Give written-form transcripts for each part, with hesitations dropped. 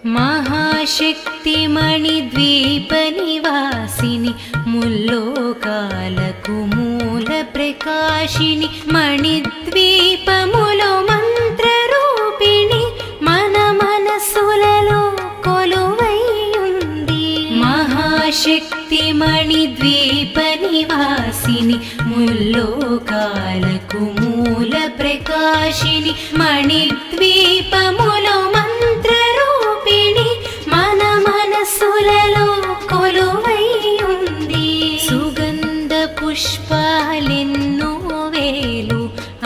महाशक्तिमणिद्वीपनिवासिनि मुल्लोकाలకు మూల ప్రకాశిని మణిద్వీపములో మంత్రరూపిణి మన మనసులలో కొలువై ఉంది. మహాశక్తిమణిద్వీపనివాసిని ముల్లోకాలకు మూల ప్రకాశిని మణిద్వీపములో మంత్రరూపిణి మన మనసులలో కొలువై ఉంది. సుగంధ పుష్పాలెన్నో వేలు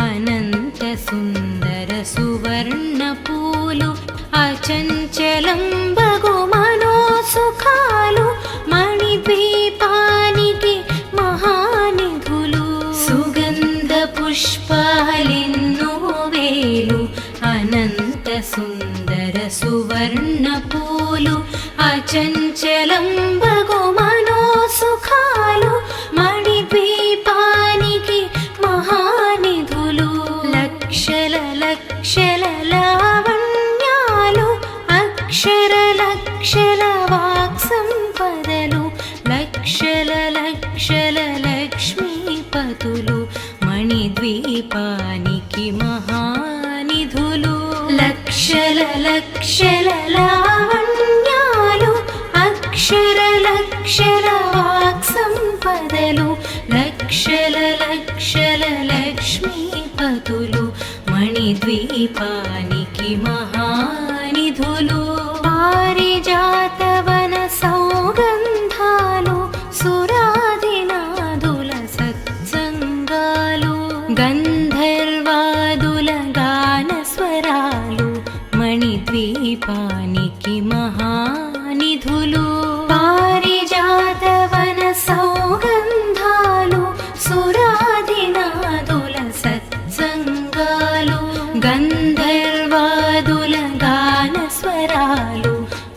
అనంత సుందర సువర్ణ పూలు అచంచలం బగు మనోసుఖాలు మణిద్వీపానికి మహానిధులు. సుగంధ పుష్పాలెన్నో వేలు అనంత సుందర సువర్ణ పూలు అచంచలం బగు మనోసుఖాలు మణిద్వీపానికి మహానిధులు. లక్షల లక్షల లావణ్యాలు అక్షర లక్షల వాక్సంపదలు లక్షల లక్షల లక్ష్మీపతులు మణిద్వీపానికి మహానిధులు. లక్షల లక్షల లావణ్యాలు అక్షర లక్షల వాక్సంపదలు లక్షల లక్షల లక్ష్మీపతులు మణిద్వీపానికి మహానిధులు. పారిజాతవన సౌగంధాలు సురాదినాదుల సత్సంగాలు గంధర్వాదుల గానస్వరాలు మణిద్వీపానికి మహానిధులు. పారిజాతవన సౌగంధాలు సురాదినాదుల సత్సంగాలు గంధర్వాదుల గానస్వరాలు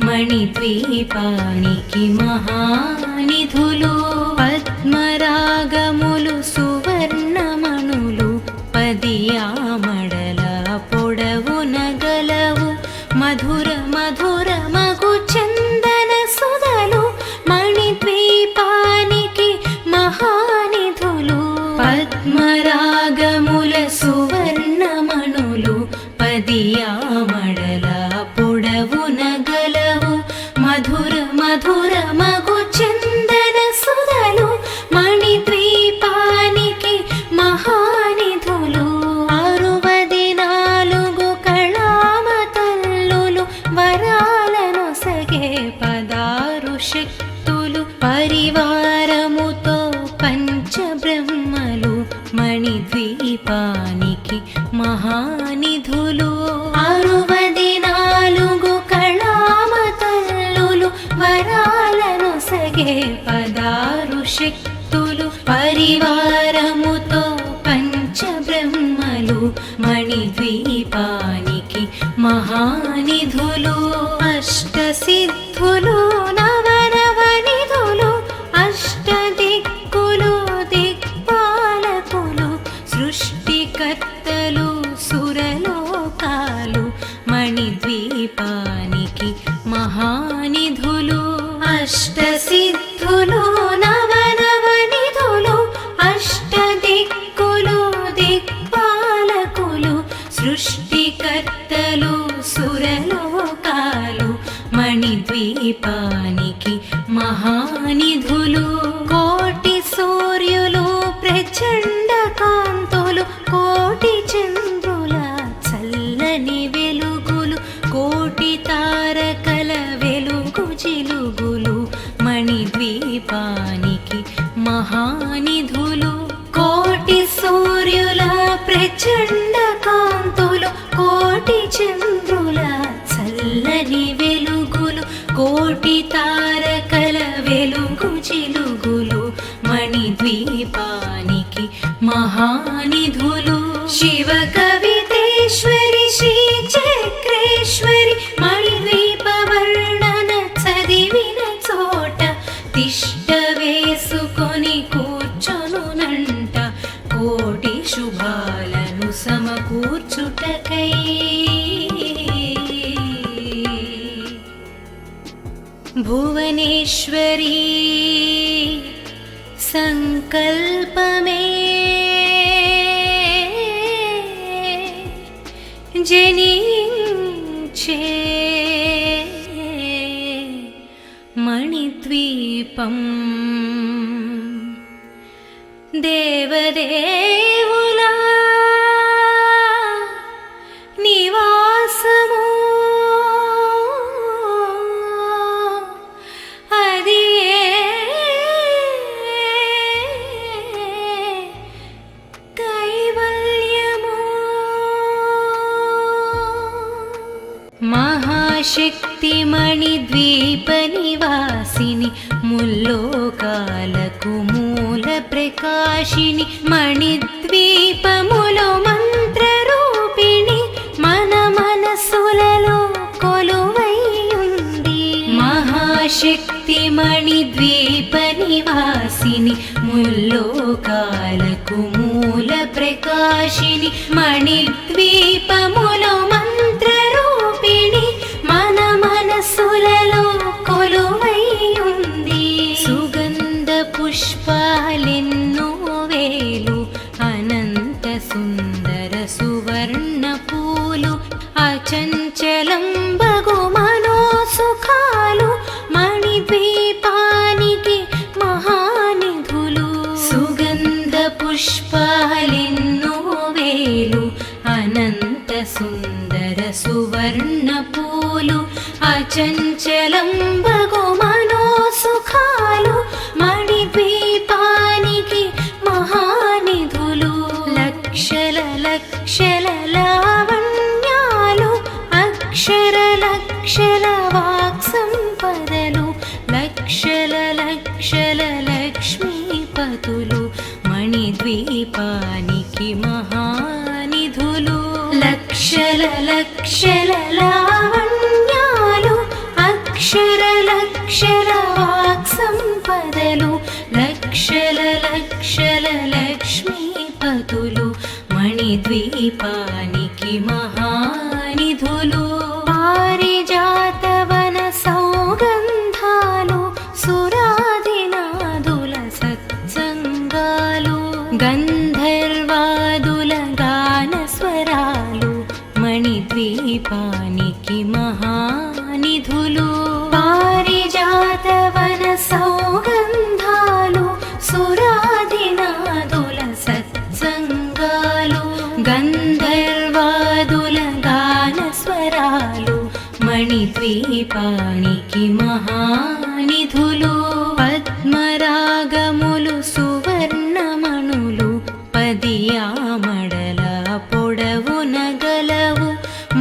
మణిద్వీపానికి మహానిధులు. పద్మరాగములు సువర్ణమణులు పదియామడల పొడవున గలవు మధుర మధుర మగు చందన సుధలు మణిద్వీపానికి మహానిధులు. పద్మరాగముల సువర్ణమణులు పదియామడల పొడవున గలవు మధుర మధుర మగు చందన సుధలు మణిద్వీపానికి మహానిధులు. 64 కళామతల్లులు వరాలను సగే 16 శక్తులు పరివారముతో పంచబ్రహ్మలు మణిద్వీపానికి మహానిధులు. 64 కళామతల్లులు వరాలను సగే 16 శక్తులు పరివారముతో పంచబ్రహ్మలు మణిద్వీపానికి మహానిధులు. అష్టసిద్ధులు నవనవనిధులు అష్టదిక్కులు దిక్పాలకులు సృష్టికర్తలు సురలోకాలు మణిద్వీపానికి మహానిధులు. అష్టసిద్ధులు నవనవనిధులు అష్టదిక్కులు దిక్పాలకులు సృష్టికర్తలు సురలోకాలు మణిద్వీపానికి మహానిధులు. కోటి సూర్యులు ప్రచండ కాంతులు కోటి చంద్రుల చల్లని వెలుగులు కోటి తారకల వెలుగు జిలుగులు మణిద్వీపానికి మహానిధులు. కోటి సూర్యుల ప్రచండ కాంతులు కోటి చంద్రుల చల్లని వెలుగులు కోటి తారకల వెలుగు జిలుగులు మణిద్వీపానికి మహానిధులు. శివ కవితేశ్వరి శ్రీ చక్రేశ్వరి మణిద్వీప వర్ణన చదివిన చోట తిష్ట వేసుకొని కూర్చొనునంట కోటి శుభాలను సమకూర్చుటకై. భువనేశ్వరీ సంకల్పమే జనించే మణిద్వీపం దేవదేవుల నివాసము అది కైవల్యము మహాశక్తి మణిద్వీప నివాసిని ముల్లోకాలకు మూల ప్రకాశిని మణిద్వీపములో మంత్ర రూపిణి మన మనసులలో కొలువై ఉంది మహాశక్తి మణిద్వీప నివాసిని ముల్లోకాలకు మూల ప్రకాశిని మణిద్వీపములో మంత్ర రూపిణి మన మనసులలో కొలువై ఉంది సుగంధ పుష్పాలెన్నో వేలు అనంత సుందర సువర్ణ పూలు అచంచలం బగు మనోసుఖాలు మణిద్వీపానికి మహానిధులు సుగంధ పుష్పాలెన్నో వేలు అనంత సుందర సువర్ణ పూలు అచంచలం బగు మనోసుఖాలు మణిద్వీపానికి మహానిధులు లక్షల లక్షల లావణ్యాలు అక్షర లక్షల వాక్సంపదలు లక్షల లక్షల లక్ష్మీపతులు మణిద్వీపానికి మహానిధులు లక్షల లక్షల లావణ్యాలు అక్షర లక్షల వాక్సంపదలు లక్షల లక్షల లక్ష్మీపతులు మణిద్వీపానికి మహానిధులు పారిజాతవన సౌగంధాలు సురాదినాదుల సత్సంగాలు గంధర్వాదుల గానస్వరాలు మణిద్వీపానికి మహానిధులు పారిజాతవన సౌగంధాలు సురాదినాదుల సత్సంగాలు గంధర్వాదుల గానస్వరాలు మణిద్వీపానికి మహానిధులు పద్మరాగములు సువర్ణమణులు పదియామడల పొడవున గలవు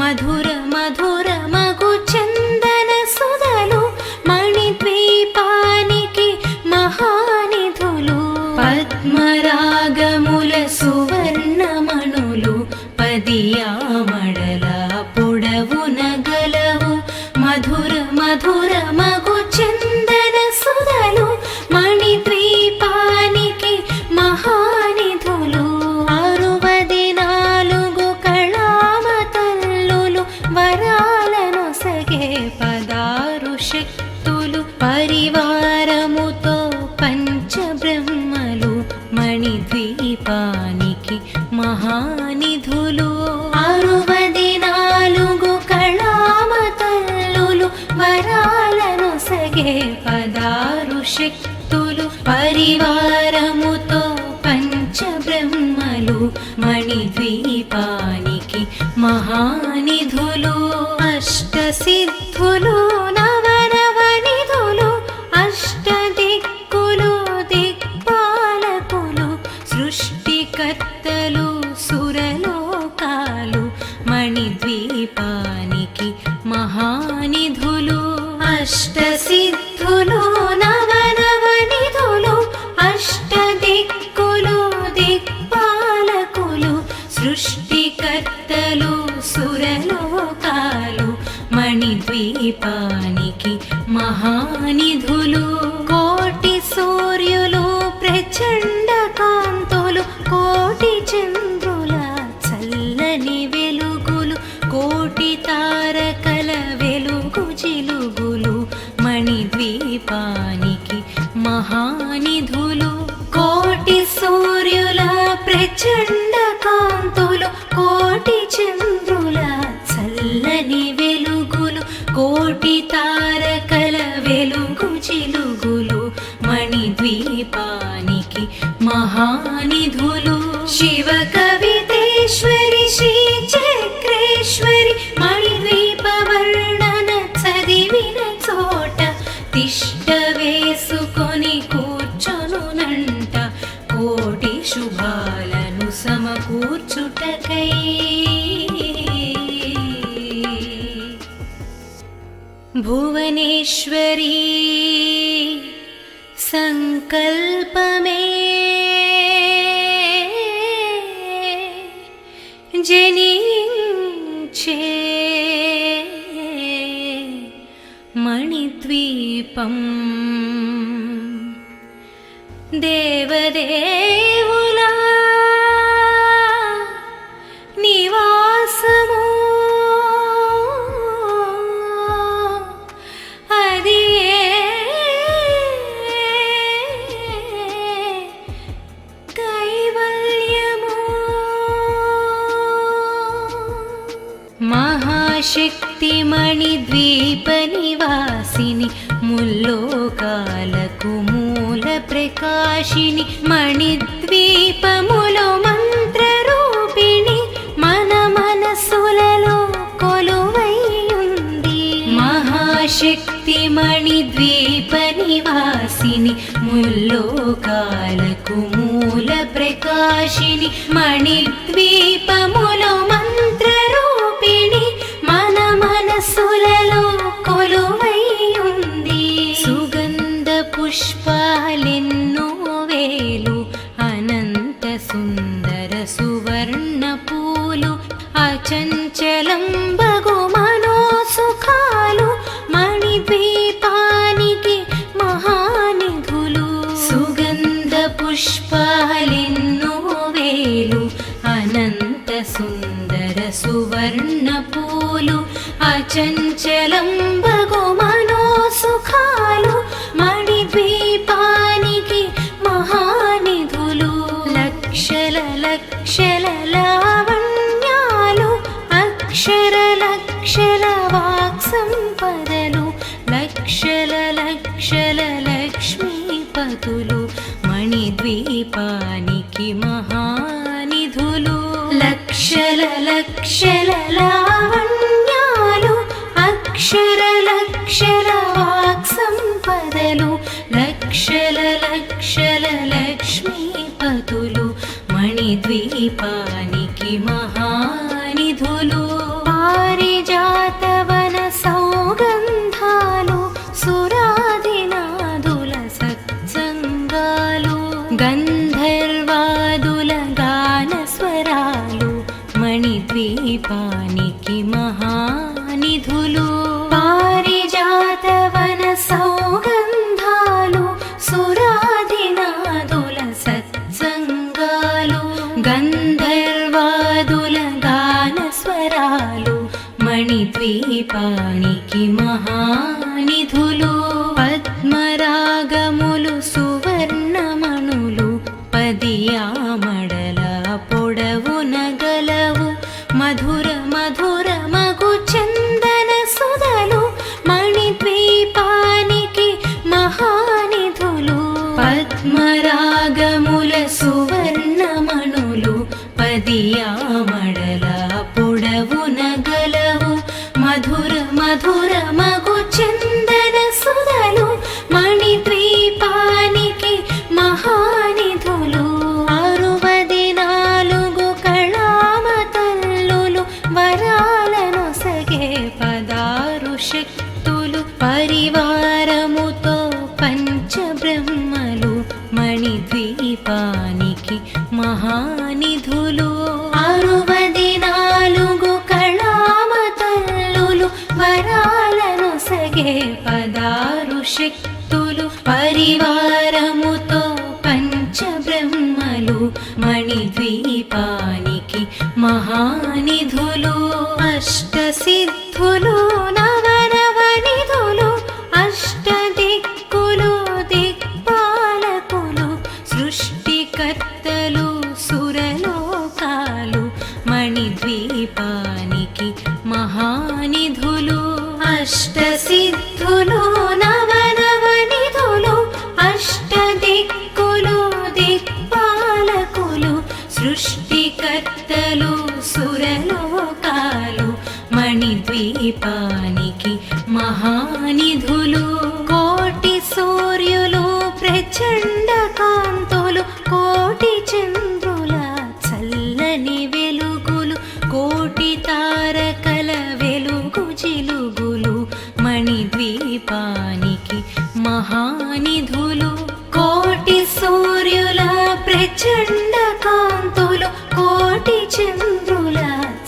మధుర మధుర మగు చందన సుధలు మణిద్వీపానికి మహానిధులు పద్మరాగముల సువర్ణమణులు పదియామడల పొడవున గలవు మధుర మధుర మగు చందన సుధలు మణిద్వీపానికి మహానిధులు 64 కళామతల్లులు వరాలను సగే 16 శక్తులు పరివారముతో పంచబ్రహ్మలు మణిద్వీపానికి మహానిధులు 64 కళామతల్లులు వరాలను సగే 16 శక్తులు పరివారముతో పంచబ్రహ్మలు మణిద్వీపానికి మహానిధులు అష్టసిద్ధులు నవనవనిధులు అష్టదిక్కులు దిక్పాలకులు సృష్టికర్తలు సురలోకాలు మణిద్వీపానికి మహానిధులు అష్టసిద్ధులు నవనవనిధులు అష్టదిక్కులు దిక్పాలకులు సృష్టికర్తలు సురలోకాలు మణిద్వీపానికి మహానిధులు కోటి సూర్యులు ప్రచండ కాంతులు కోటి చంద్రుల చల్లని వెలుగులు కోటి తారకల వెలుగు చిలుగులు మణి మణిద్వీపానికి మహానిధులు. కోటి సూర్యుల ప్రచండ కాంతులు, కోటి చంద్రుల చల్లని వెలుగులు, కోటి తారకల వెలుగు చిలుగులు మణిద్వీపానికి మహానిధులు. శివ కవితేశ్వరి శ్రీ చక్రేశ్వరి మణిద్వీప వర్ణన చదివిన చోట తిష్ట వేసుకొని కూర్చొనునంట కోటి శుభాలను సమకూర్చుటకై. భువనేశ్వరీ సంకల్పమే జనించే మణిద్వీపం. దేవదేవుల నివాసము అది కైవల్యము. మహాశక్తి మణిద్వీప నివాసిని ముల్లోకాలకు మూల ప్రకాశిని మణిద్వీపములో మంత్ర రూపిణి మన మనసులలో కొలువై ఉంది. మహాశక్తి మణిద్వీప నివాసిని ముల్లోకాలకు మూల ప్రకాశిని మణిద్వీపములో మంత్ర రూపిణి మన మనసులలో కొలువై ఉంది. సుగంధ పుష్పాలెన్నో వేలు, అనంత సుందర సువర్ణ పూలు, అచంచలం బగు మనోసుఖాలు మణిద్వీపానికి మహానిధులు. సుగంధ పుష్పాలెన్నో వేలు, అనంత సుందర సువర్ణ పూలు, అచంచలం బగు మనోసుఖాలు మణిద్వీపానికి మహానిధులు. లక్షల లక్షల లావణ్యాలు, అక్షర లక్షల వాక్సంపదలు, లక్షల లక్షల లక్ష్మీపతులు మణిద్వీపానికి మహానిధులు. లక్షల లక్షల లావణ్యాలు, అక్షర లక్షల వాక్సంపదలు, లక్షల లక్షల లక్ష్మీపతులు మణిద్వీపానికి మహానిధులు. పారిజాతవన సౌగంధాలు, సురాదినాదుల సత్సంగాలు, గంధర్వాదుల గాన స్వరాలు మణిద్వీపానికి మహానిధులు. పారిజాతవన సౌగంధాలు, సురాదినాదుల సత్సంగాలు, గంధర్వాదుల గాన స్వరాలు మణిద్వీపానికి మహానిధులు. పద్మరాగములు సువర్ణమణులు పదియామడల పొడవున గలవు, మధుర మధుర మగు చందన సుధలు మణిద్వీపానికి మహానిధులు. పద్మరాగముల సువర్ణమణులు పదియామడల పొడవున గలవు, మధుర మధుర మగు చందన సుధలు మణిద్వీపానికి మహానిధులు. 64 కళామతల్లులు వరాలను సగే 16 శక్తులు, పరివారముతో పంచబ్రహ్మలు మణిద్వీపానికి మహానిధులు. 64 కళామతల్లులు వరాలను సగే 16 శక్తులు, పరివారముతో పంచబ్రహ్మలు మణిద్వీపానికి మహానిధులు. అష్టసిద్ధులు నవనవనిధులు, అష్ట సిద్ధులు నవనవనిధులు అష్టదిక్కులు దిక్పాలకులు సృష్టికర్తలు సురలోకాలు మణిద్వీపానికి మహానిధులు కోటి సూర్యులు ప్రచండ కాంతులు కోటి చంద్రుల చల్లని వెలుగులు కోటి తారకల వెలుగు చిలుగులు మణిద్వీపానికి మహానిధులు కోటి సూర్యుల ప్రచండ కాంతులు కోటి చంద్రుల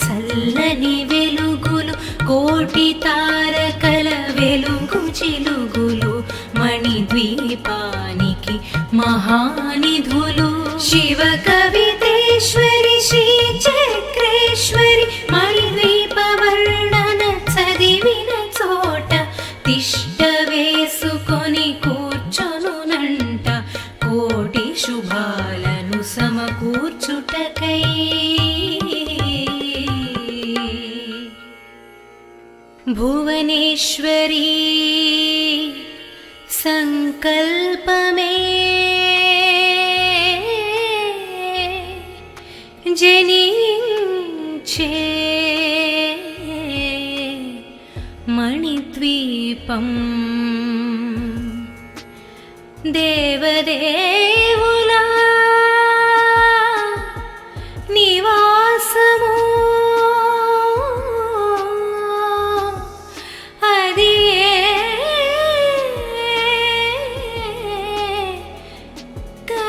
చల్లని వెలుగులు కోటి తారకల వెలుగు చిలుగులు మణిద్వీపానికి మహానిధులు శివ కవితేశ్వరి శ్రీ చక్రేశ్వరి మణిద్వీప వర్ణన చదివిన చోట తిష్ట వేసుకొని కూర్చొనునంట కోటి శుభాలను సమకూర్చుటకై భువనేశ్వరీ సంకల్పమే జనించే మణిద్వీపం దేవదేవుల నివాసము అది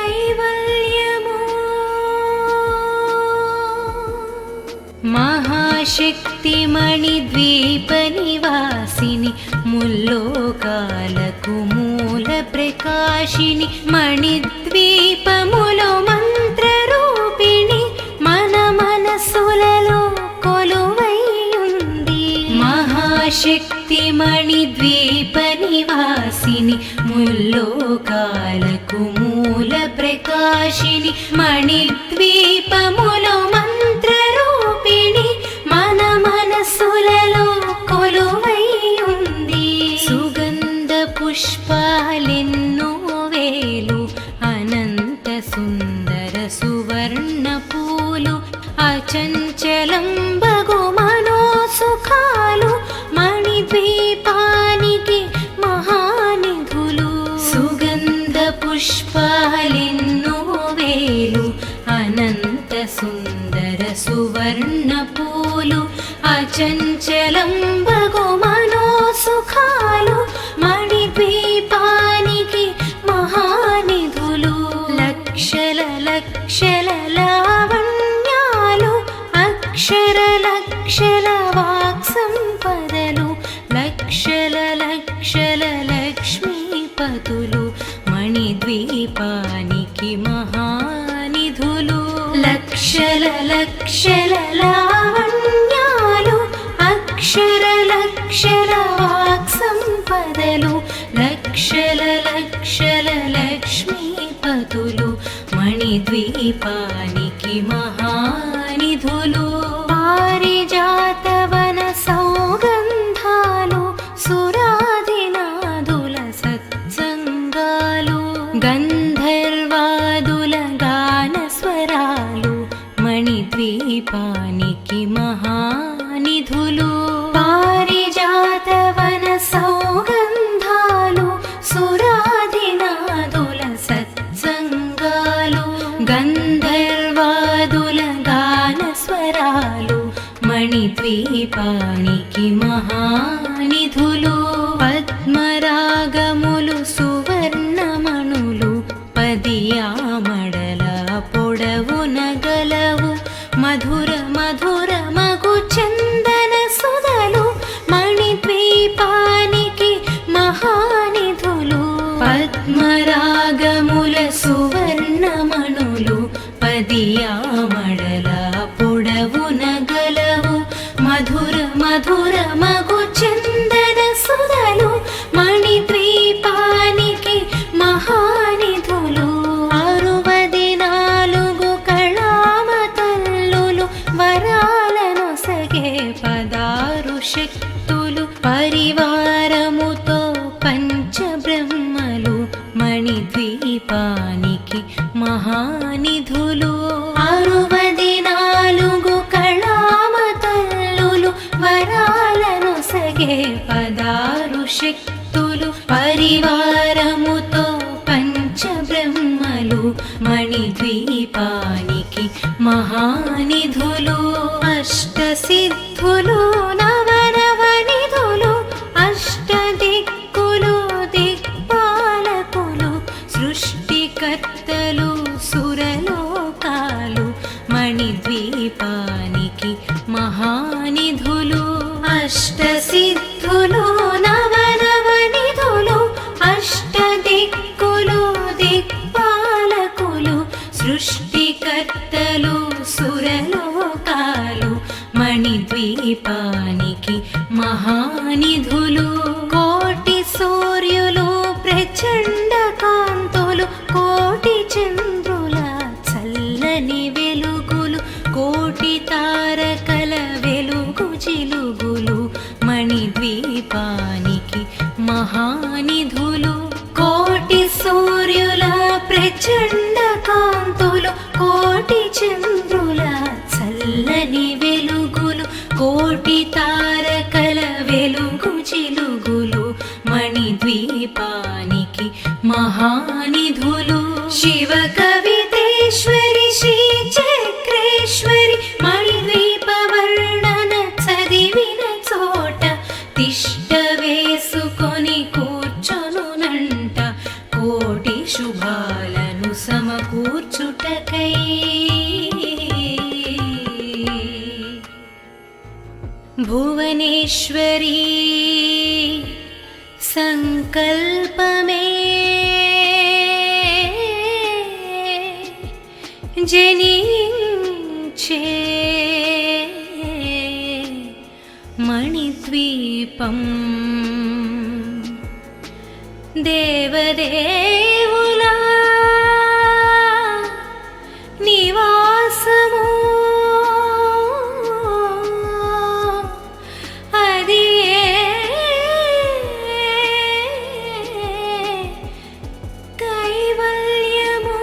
కైవల్యము మహాశక్తి మణిద్వీప నివాసిని ముల్లోకాలకు మూల ప్రకాశిని మణిద్వీపములో మంత్ర రూపిణి మన మనసులలో కొలువై ఉంది మహాశక్తి మణిద్వీప నివాసిని ముల్లోకాలకు మూల ప్రకాశిని మణిద్వీపములో మంత్ర రూపిణి మన మనసులలో కొలువై ఉంది సుగంధ పుష్పాలెన్నో వేలు అనంత సుందర సువర్ణ పూలు అచంచలం బగు మనోసుఖాలు మణిద్వీపానికి మహానిధులు సుగంధ పుష్పాలెన్నో వేలు అనంత సుందర సువర్ణ పూలు అచంచలం బగు మనోసుఖాలు మణిద్వీపానికి మహానిధులు లక్షల లక్షల లావణ్యాలు అక్షర లక్షల వాక్ సంపదలు లక్షల లక్షల లక్ష్మీపతులు మణిద్వీపానికి మహానిధులు లక్షల లక్షల లావణ్యాలు అక్షర లక్షల వాక్ సంపదలు లక్షల లక్షల లక్ష్మీపతులు మణిద్వీపానికి మహానిధులు పారిజాతవన సౌగంధాలు సురాదినాదుల సత్సంగాలు గంధర్వాదుల గాన స్వరాలు మణిద్వీపానికి మహానిధులు పారిజాతవన సౌగంధాలు సురాదినాదుల సత్సంగాలు గంధర్వాదుల గాన స్వరాలు మణిద్వీపానికి మహానిధులు పద్మరాగములు సువర్ణమణులు ద్వీపానికి మహానిధులు 64 కళామతల్లులు వరాలను సగే 16 శక్తులు పరివారముతో పంచబ్రహ్మలు మణిద్వీపానికి మహానిధులు అష్టసిద్ధులు నవనవనిధులు అష్టదిక్కులు దిక్పాలకులు సృష్టికర్తలు సురలోకాలు మణిద్వీపానికి మహానిధులు అష్టసిద్ధులు నవనవనిధులు అష్టదిక్కులు దిక్పాలకులు సృష్టికర్తలు సురలోకాలు మణిద్వీపానికి మహానిధులు కోటి సూర్యులు ప్రచండ కాంతులు కోటి చంద్రుల చల్లని వెలుగులు కోటి తారకల వెలుగు చిలుగులు మణిద్వీపానికి మహానిధులు కోటి సూర్యుల ప్రచండ కాంతులు కోటి చంద్రుల చల్లని వెలుగులు కోటి తారకల వెలుగు చిలుగులు మణిద్వీపానికి మహానిధులు శివ కవితేశ్వరి శ్రీ చక్రేశ్వరి మణిద్వీప వర్ణన చదివిన చోట తిష్ట వేసుకొని కూర్చొనునంట కోటి శుభాలను సమకూర్చుటకై భువనేశ్వరీ సంకల్పమే జనించే మణిద్వీపం దేవదేవుల నివాసము అది కైవల్యము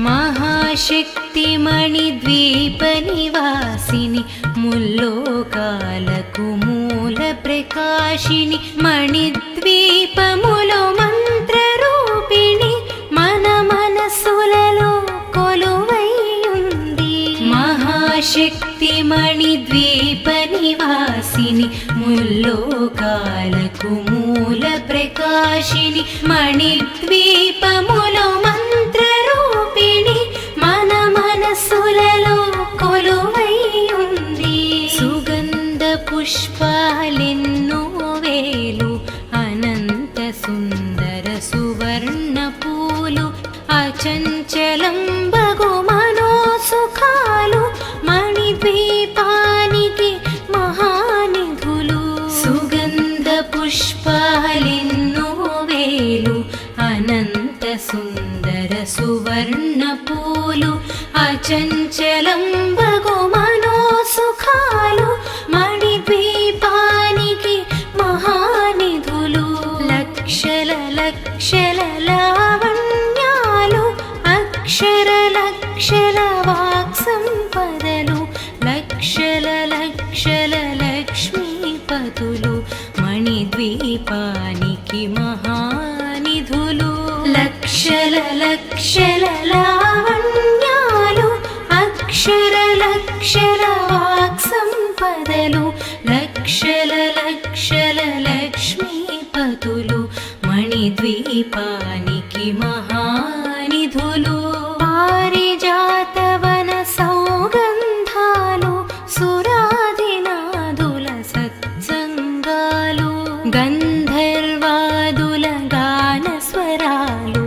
మహాశక్తి మణిద్వీప నివాసిని ముల్లోకాలకు మూల ప్రకాశిని మణిద్వీపములో మంత్ర రూపిణి మన మనసులలో కొలువై ఉంది మహాశక్తి మణిద్వీప నివాసిని ముల్లోకాలకు మూల ప్రకాశిని మణిద్వీపములో మంత్ర రూపిణి మన మనసులలో కొలువై ఉంది సుగంధ పుష్పాలెన్నో వేలు అనంత సుందర సువర్ణ పూలు అచంచలం బగు మనోసుఖాలు మణిద్వీపానికి మహానిధులు సుగంధ పుష్పాలెన్నో వేలు అనంత సుందర సువర్ణ పూలు అచంచలం బగు మనోసుఖాలు మణిద్వీపానికి మహానిధులు లక్షల లక్షల లావణ్యాలు అక్షర లక్షల వాక్ సంపదలు లక్షల లక్షల లక్ష్మీపతులు మణిద్వీపానికి మహానిధులు లక్షల లక్షల లావణ్యాలు అక్షర లక్షల వాక్ సంపదలు లక్షల లక్షల లక్ష్మీపతులు మణిద్వీపానికి మహానిధులు పారిజాతవన సౌగంధాలు సురాదినాదుల సత్సంగాలు గంధర్వాదుల గాన స్వరాలు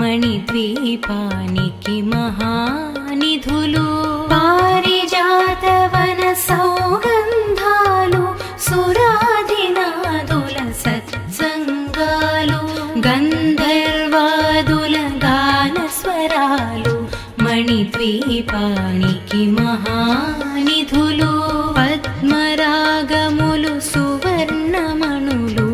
మణిద్వీపానికి మహానిధులు పారిజాతవన సౌగంధాలు సురాదినాదుల సత్సంగాలు గంధర్వాదుల గాన స్వరాలు మణిద్వీపానికి మహానిధులు పద్మరాగములు సువర్ణమణులు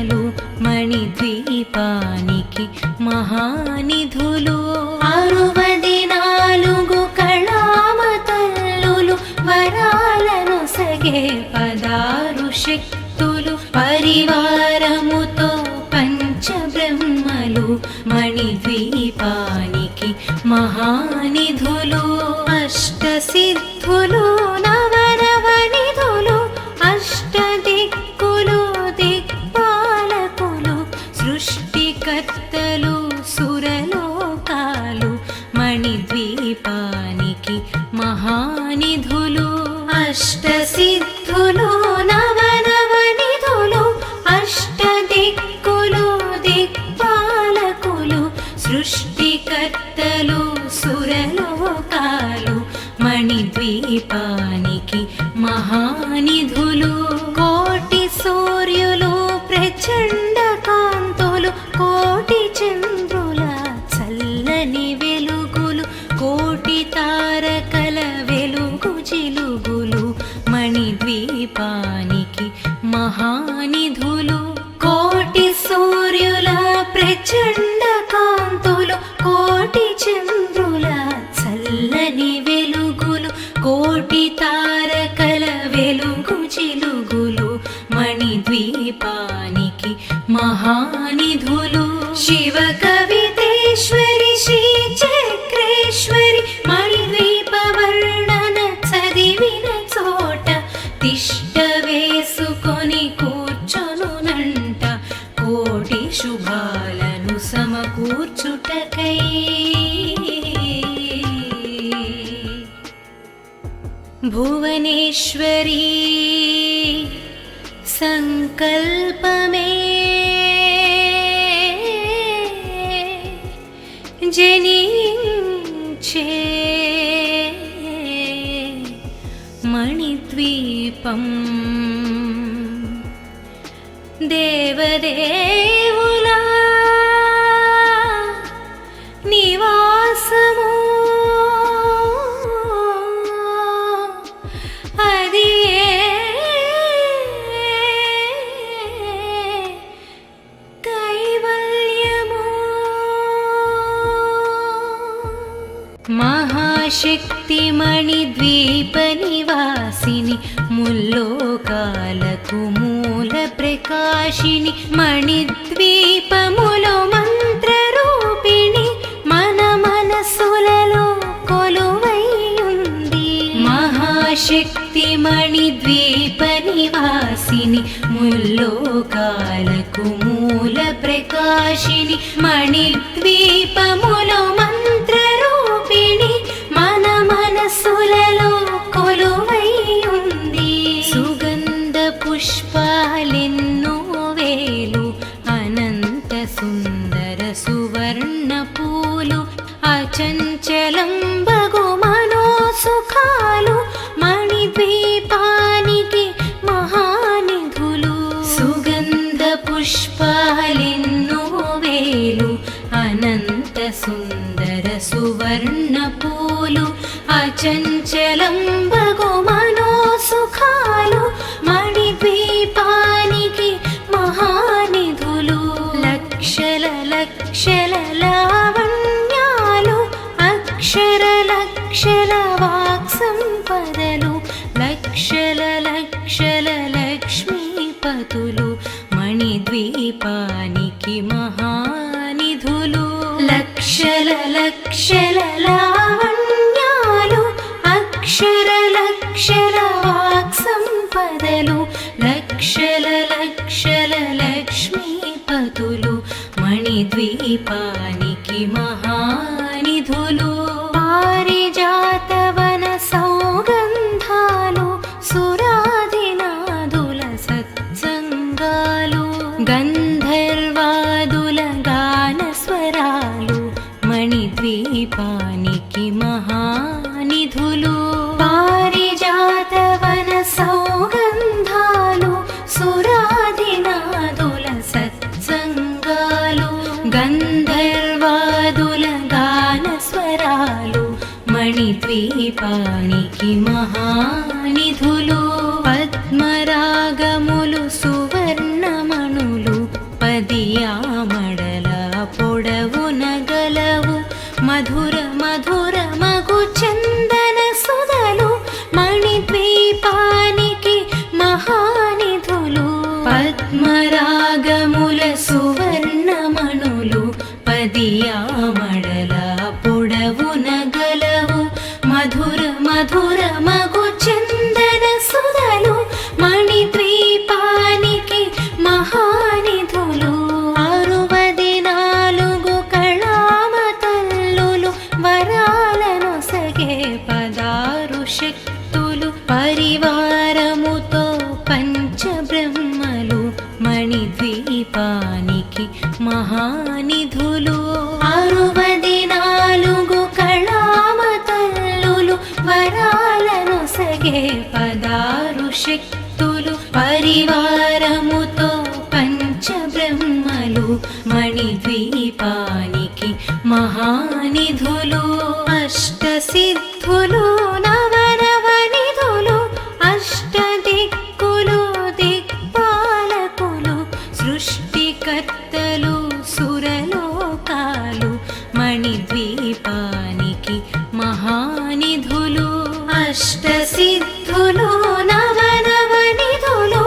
బ్రహ్మలు మణిద్వీపానికి మహానిధులు 64 కళామతల్లులు వరాలను సగే 16 శక్తులు పరివారముతో పంచబ్రహ్మలు మణిద్వీపానికి మహానిధులు అష్టసిద్ధులు నవనవనిధులు అష్టదిక్కులు దిక్పాలకులు సృష్టికర్తలు సురలోకాలు మణిద్వీపానికి మహానిధులు అష్టసిద్ధులు నవనవనిధులు అష్టదిక్కులు దిక్పాలకులు సృష్టికర్తలు సురలోకాలు మణిద్వీపానికి మహానిధులు కోటి సూర్యులు ప్రచండ కాంతులు కోటి చంద్రుల చల్లని వెలుగులు కోటి తారకల వెలుగు జిలుగులు మణిద్వీపానికి మహానిధులు కోటి సూర్యుల ప్రచండ కాంతులు కోటి చంద్రుల చల్లని వెలుగులు కోటి తారకల వెలుగు జిలుగులు మణిద్వీపానికి మహానిధులు శివ కవితేశ్వరి శ్రీ చక్రేశ్వరి మణిద్వీప వర్ణన చదివిన చోట తిష్ట వేసుకొని కూర్చొనునంట కోటి శుభాలను సమకూర్చుటకై భువనేశ్వరీ సంకల్పమే జనించే మణిద్వీపం దేవదేవుల నివాసము అది కైవల్యము మహాశక్తి మణిద్వీప నివాసిని ముల్లోకాలకు మూల ప్రకాశిని మణిద్వీపములో మంత్ర రూపిణి మన మనసులలో కొలువై ఉంది మహాశక్తి మణిద్వీప నివాసిని ముల్లోకాలకు మూల ప్రకాశిని మణిద్వీపములో మంత్ర రూపిణి మన మనసులలో కొలువై ఉంది సుగంధ పుష్పాలెన్నో వేలు అనంత సుందర సువర్ణ పూలు అచంచలం బగు మనో సుఖాలు మణిద్వీపానికి మహానిధులు సుగంధ పుష్పాలెన్నో వేలు అనంత సుందర సువర్ణ పూలు అచంచలం బగు మనో సుఖాలు మణిద్వీపానికి మహానిధులు లక్షల లక్షల లావణ్యాలు అక్షర లక్షల వాక్ సంపదలు లక్షల లక్షల లక్ష్మీపతులు మణిద్వీపానికి మహానిధులు లక్షల లక్షల లావణ్యాలు అక్షర లక్షల వాక్ సంపదలు లక్షల లక్షల లక్ష్మీపతులు మణిద్వీపానికి మహానిధులు పారిజాతవన సౌగంధాలు సురాదినాదుల సత్సంగాలు గంధర్వాదుల గాన స్వరాలు మణిద్వీపానికి మహానిధులు పారిజాతవన సౌగంధాలు సురాదినాదుల సత్సంగాలు గంధర్వాదుల గాన స్వరాలు మణిద్వీపానికి మహానిధులు పద్మరాగములు సువర్ణమణులు పరాగముల సువర్ణమణులు పదియామడల పొడవున గలవు మధుర మధుర మగు చందన సుధలు మణిద్వీపానికి మహానిధులు 64 కళామ తల్లులు వరాలను సగే 16 శక్తులు పరివారముతో పంచబ్రహ్మలు మణిద్వీపానికి మహానిధులు 64 కళామ తల్లులు వరాలను సగే 16 శక్తులు పరివారముతో పంచబ్రహ్మలు మణిద్వీపానికి మహానిధులు అష్టసిద్ధులు నవనవనిధులు అష్టదిక్కులు దిక్పాలకులు సృష్టికర్తలు సురలోకాలు మణిద్వీపానికి మహానిధులు అష్టసిద్ధులు నవనవనిధులు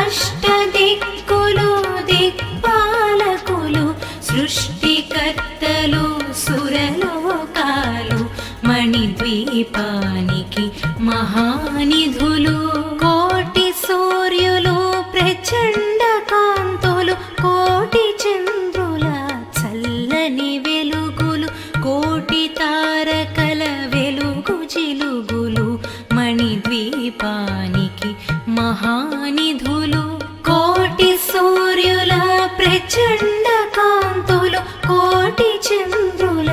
అష్టదిక్కులు దిక్పాలకులు సృష్టికర్తలు సురలోకాలు మణిద్వీపానికి మహానిధులు కోటి సూర్యులు ప్రచండ కాంతులు కోటి చంద్రుల చల్లని వెలుగులు కోటి తారకల వెలుగు జిలుగులు మణిద్వీపానికి మహానిధులు కోటి సూర్యుల ప్రచండ కాంతులు కోటి చంద్రుల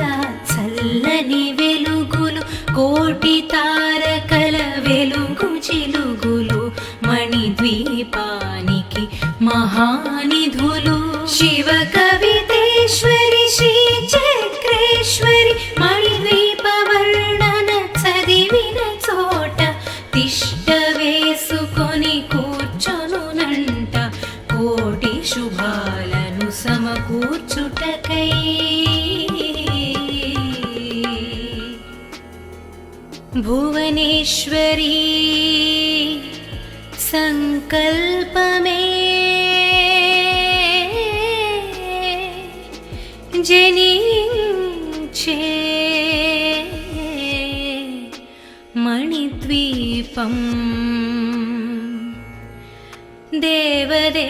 చల్లని వెలుగులు కోటి తారకల వెలుగు జిలుగులు మణిద్వీపానికి మహానిధులు శివ కవితేశ్వరి శ్రీ చక్రేశ్వరి మణిద్వీప వర్ణన చదివిన చోట తిష్ట వేసుకొని కూర్చొనునంట కోటి శుభాలను సమకూర్చుటకై భువనేశ్వరీ సంకల్పమే జనించే మణిద్వీపం దేవదే